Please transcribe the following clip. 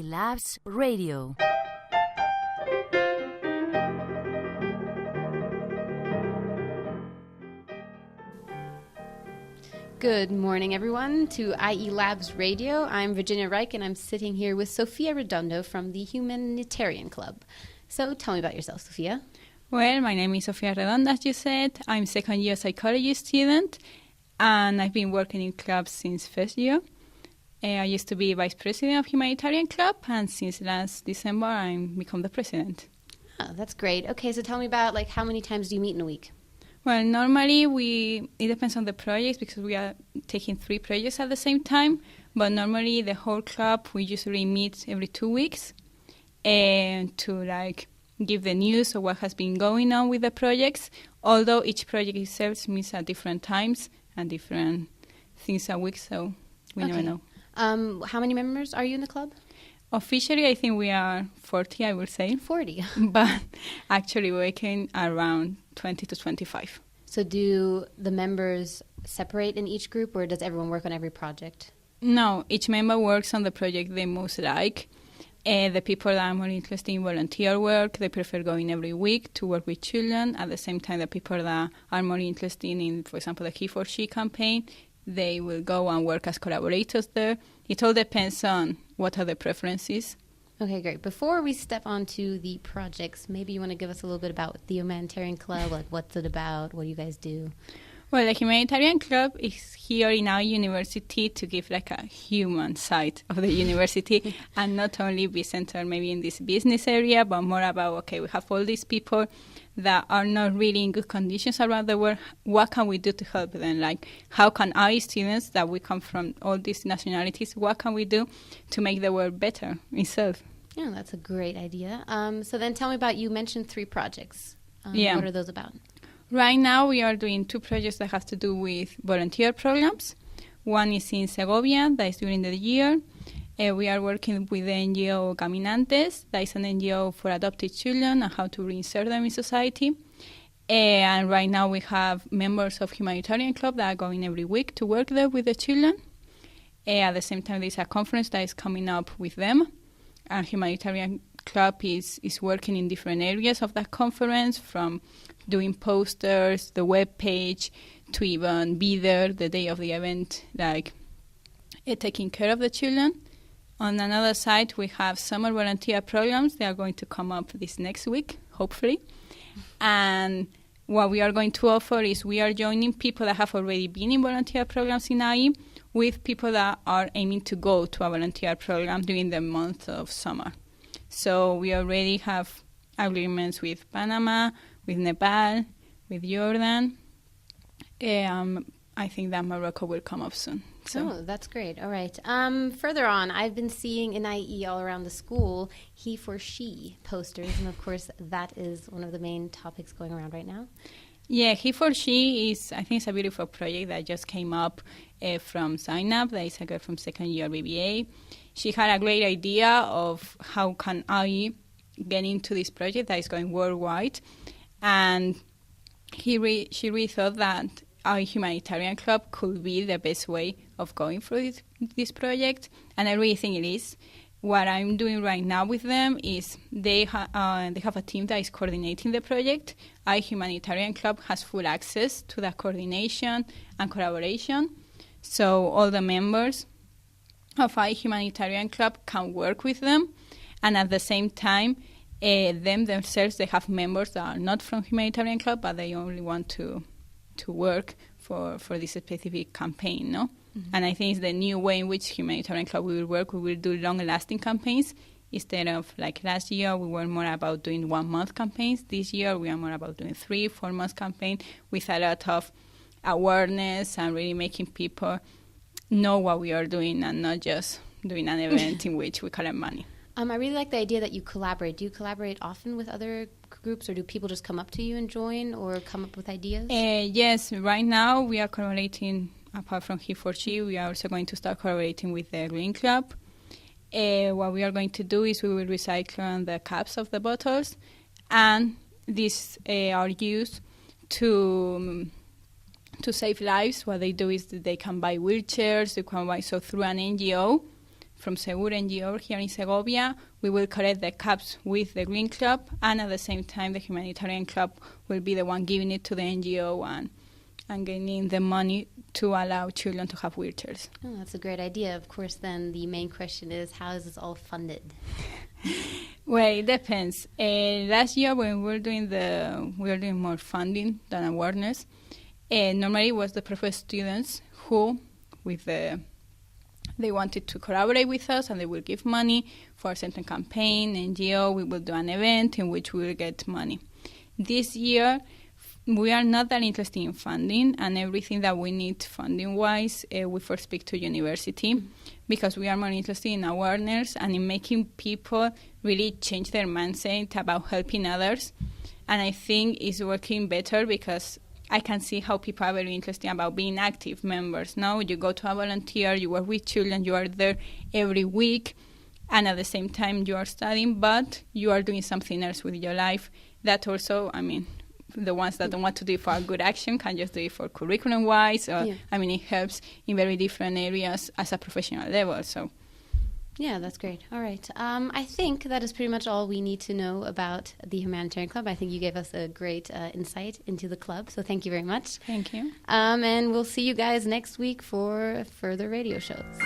IE Labs Radio. Good morning, everyone, to IE Labs Radio. I'm Virginia Reich, and I'm sitting here with Sofia Redondo from the Humanitarian Club. So tell me about yourself, Sofia. Well, my name is Sofia Redondo, as you said. I'm second-year psychology student, and I've been working in clubs since first year. I used to be vice president of Humanitarian Club, and since last December, I'm become the president. Oh, that's great. Okay, so tell me about, how many times do you meet in a week? Well, normally it depends on the projects because we are taking 3 projects at the same time. But normally the whole club, we usually meet every 2 weeks and to give the news of what has been going on with the projects. Although each project itself meets at different times and different things a week, so we never know. How many members are you in the club? Officially, I think we are 40, I would say. 40. But actually working around 20 to 25. So do the members separate in each group, or does everyone work on every project? No, each member works on the project they most like. The people that are more interested in volunteer work, they prefer going every week to work with children. At the same time, the people that are more interested in, for example, the He for She campaign, they will go and work as collaborators there. It all depends on what are the preferences. Okay, great. Before we step on to the projects, maybe you want to give us a little bit about the Humanitarian Club, what's it about, what do you guys do? Well, the Humanitarian Club is here in our university to give a human side of the university and not only be centered maybe in this business area, but more about, we have all these people that are not really in good conditions around the world. What can we do to help them? How can our students that we come from all these nationalities, what can we do to make the world better itself? Yeah, that's a great idea. So then tell me about, you mentioned 3 projects. What are those about? Right now we are doing 2 projects that have to do with volunteer programs. One is in Segovia, that is during the year. We are working with the NGO Caminantes, that is an NGO for adopted children and how to reinsert them in society. And right now we have members of Humanitarian Club that are going every week to work there with the children. At the same time, there's a conference that is coming up with them. And Humanitarian Club is working in different areas of that conference, from doing posters, the web page, to even be there the day of the event, taking care of the children. On another side, we have summer volunteer programs. They are going to come up this next week, hopefully. And what we are going to offer is we are joining people that have already been in volunteer programs in IE with people that are aiming to go to a volunteer program during the month of summer. So we already have agreements with Panama, with Nepal, with Jordan. I think that Morocco will come up soon. So. Oh, that's great. All right. Further on, I've been seeing in IE all around the school He for She posters, and of course that is one of the main topics going around right now. Yeah, He for She I think it's a beautiful project that just came up from Zainab, that is a girl from second year BBA. She had a great idea of how can I get into this project that is going worldwide, and she really thought that our Humanitarian Club could be the best way of going through this project, and I really think it is. What I'm doing right now with them is they have a team that is coordinating the project. Our Humanitarian Club has full access to that coordination and collaboration, so all the members of our Humanitarian Club can work with them, and at the same time, them themselves, they have members that are not from Humanitarian Club, but they only want to work for this specific campaign, no? Mm-hmm. And I think it's the new way in which Humanitarian Club will work. We will do long-lasting campaigns instead of last year. We were more about doing 1-month campaigns. This year we are more about doing 3-4 month campaign with a lot of awareness and really making people know what we are doing and not just doing an event in which we collect money. I really like the idea that you collaborate. Do you collaborate often with other groups, or do people just come up to you and join or come up with ideas? Yes, right now we are collaborating. Apart from He for She, we are also going to start collaborating with the Green Club. What we are going to do is we will recycle the caps of the bottles, and these are used to save lives. What they do is that they can buy wheelchairs. They can buy, so through an NGO, from Segur NGO here in Segovia. We will collect the cups with the Green Club, and at the same time, the Humanitarian Club will be the one giving it to the NGO and gaining the money to allow children to have wheelchairs. Oh, that's a great idea. Of course, then the main question is, how is this all funded? Well, it depends. Last year, when we were doing more funding than awareness. Normally, it was the professor students who, they wanted to collaborate with us, and they will give money for a certain campaign, NGO. We will do an event in which we will get money. This year, we are not that interested in funding, and everything that we need funding-wise, we first speak to university, because we are more interested in awareness and in making people really change their mindset about helping others. And I think it's working better because I can see how people are very interested about being active members. Now you go to a volunteer, you work with children, you are there every week, and at the same time you are studying, but you are doing something else with your life. That also, I mean, the ones that don't want to do it for a good action can just do it for curriculum-wise. Or, I mean, it helps in very different areas as a professional level. So, yeah, that's great. All right. I think that is pretty much all we need to know about the Humanitarian Club. I think you gave us a great insight into the club, so thank you very much. Thank you. And we'll see you guys next week for further radio shows.